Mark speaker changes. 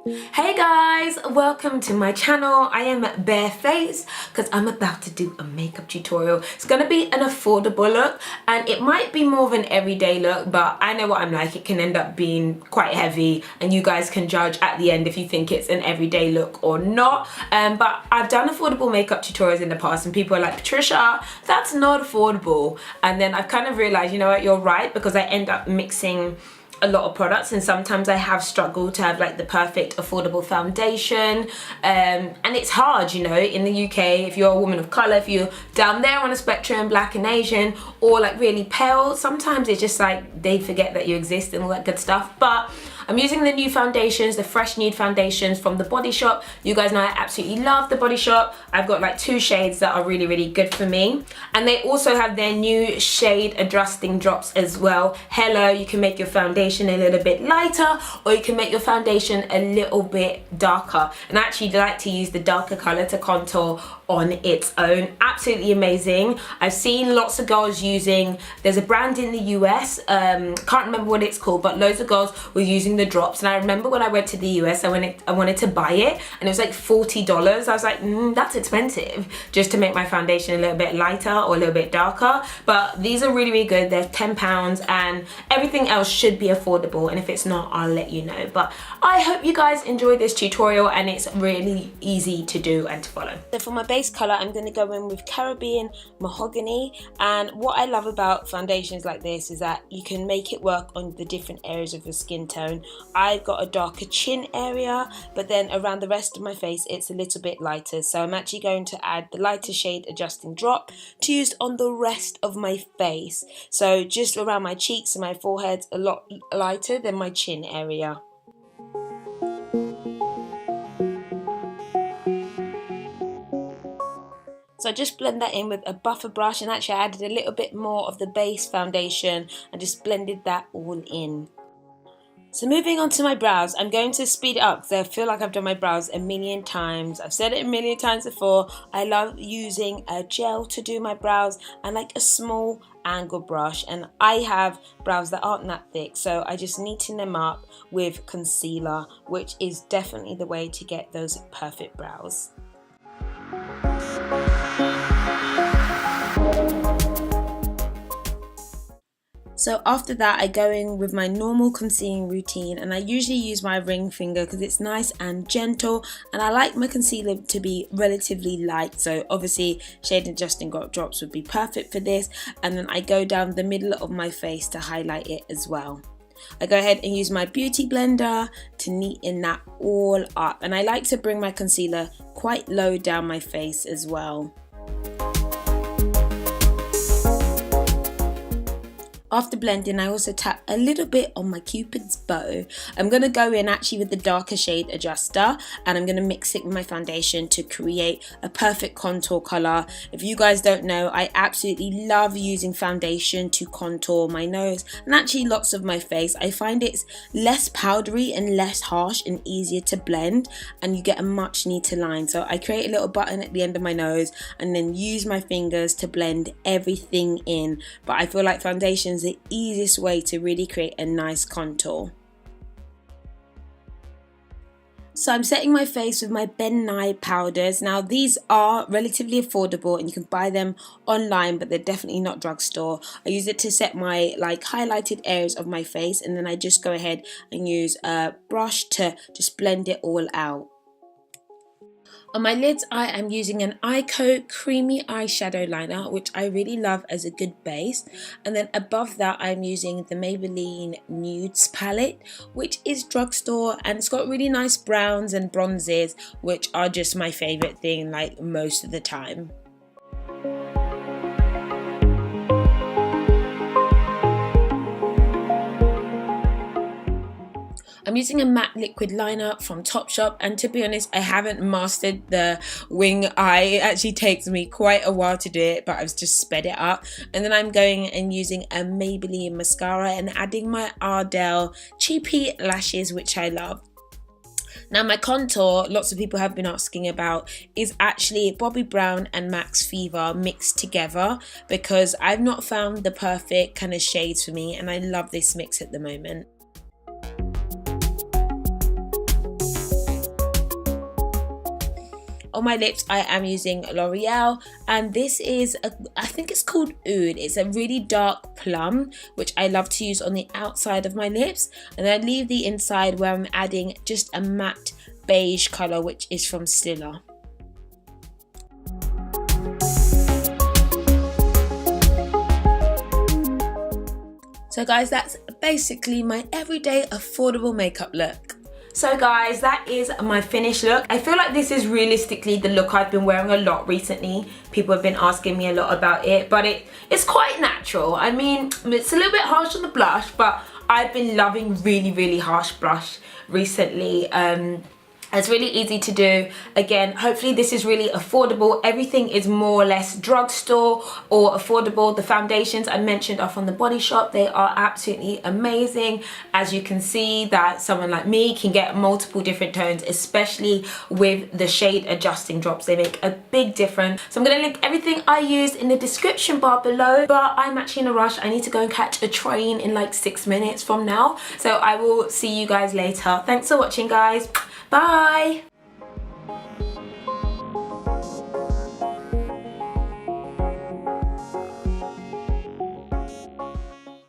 Speaker 1: Hey guys, welcome to my channel. I am barefaced because I'm about to do a makeup tutorial. It's going to be an affordable look and it might be more of an everyday look, but I know what I'm like. It can end up being quite heavy and you guys can judge at the end if you think it's an everyday look or not. But I've done affordable makeup tutorials in the past and people are like, Patricia, that's not affordable. And then I've kind of realized, you know what, you're right, because I end up mixing a lot of products and sometimes I have struggled to have like the perfect affordable foundation, and it's hard, you know, in the UK if you're a woman of color, if you're down there on a spectrum, black and Asian, or like really pale, sometimes it's just like they forget that you exist and all that good stuff. But I'm using the new foundations, the fresh nude foundations from the Body Shop. You guys know I absolutely love the Body Shop. I've got like 2 shades that are really good for me. And they also have their new shade adjusting drops as well. Hello, you can make your foundation a little bit lighter or you can make your foundation a little bit darker. And I actually like to use the darker color to contour on its own. Absolutely amazing. I've seen lots of girls using, there's a brand in the US, can't remember what it's called, but loads of girls were using the drops. And I remember when I went to the US, I wanted to buy it and it was like $40. I was like, that's expensive, just to make my foundation a little bit lighter or a little bit darker. But these are really good. They're £10 and everything else should be affordable, and if it's not, I'll let you know. But I hope you guys enjoy this tutorial and it's really easy to do and to follow. So for my base color, I'm going to go in with Caribbean Mahogany. And what I love about foundations like this is that you can make it work on the different areas of your skin tone. I've got a darker chin area, but then around the rest of my face it's a little bit lighter, so I'm actually going to add the lighter shade adjusting drop to use on the rest of my face. So just around my cheeks and my forehead, a lot lighter than my chin area. So I just blend that in with a buffer brush, and actually I added a little bit more of the base foundation and just blended that all in. So moving on to my brows, I'm going to speed it up because I feel like I've done my brows a million times. I've said it a million times before. I love using a gel to do my brows and like a small angle brush, and I have brows that aren't that thick, so I just neaten them up with concealer, which is definitely the way to get those perfect brows. So after that, I go in with my normal concealing routine, and I usually use my ring finger because it's nice and gentle, and I like my concealer to be relatively light, so obviously shade adjusting drops would be perfect for this. And then I go down the middle of my face to highlight it as well. I go ahead and use my beauty blender to neaten that all up, and I like to bring my concealer quite low down my face as well. After blending, I also tap a little bit on my Cupid's bow. I'm going to go in actually with the darker shade adjuster, and I'm going to mix it with my foundation to create a perfect contour color. If you guys don't know, I absolutely love using foundation to contour my nose and actually lots of my face. I find it's less powdery and less harsh and easier to blend, and you get a much neater line. So I create a little button at the end of my nose and then use my fingers to blend everything in. But I feel like foundation is the easiest way to really create a nice contour. So I'm setting my face with my Ben Nye powders. Now these are relatively affordable and you can buy them online, but they're definitely not drugstore. I use it to set my like highlighted areas of my face, and then I just go ahead and use a brush to just blend it all out. On my lids, I am using an Ico creamy eyeshadow liner, which I really love as a good base. And then above that, I'm using the Maybelline Nudes palette, which is drugstore, and it's got really nice browns and bronzes, which are just my favorite thing like most of the time. I'm using a matte liquid liner from Topshop, and to be honest, I haven't mastered the wing eye. It actually takes me quite a while to do it, but I've just sped it up. And then I'm going and using a Maybelline mascara and adding my Ardell cheapy lashes, which I love. Now my contour, lots of people have been asking about, is actually Bobbi Brown and Max Fever mixed together, because I've not found the perfect kind of shades for me, and I love this mix at the moment. on my lips I am using L'Oreal, and this is I think it's called Oud. It's a really dark plum, which I love to use on the outside of my lips, and I leave the inside where I'm adding just a matte beige colour, which is from Stila. So guys, that's basically my everyday affordable makeup look. So guys, that is my finished look. I feel like this is realistically the look I've been wearing a lot recently. People have been asking me a lot about it, but it's quite natural. I mean, it's a little bit harsh on the blush, but I've been loving really harsh blush recently. It's really easy to do. Again, hopefully this is really affordable. Everything is more or less drugstore or affordable. The foundations I mentioned are from the Body Shop. They are absolutely amazing. As you can see, that someone like me can get multiple different tones, especially with the shade adjusting drops. They make a big difference. So I'm gonna link everything I used in the description bar below, but I'm actually in a rush. I need to go and catch a train in like 6 minutes from now. So I will see you guys later. Thanks for watching, guys. Bye.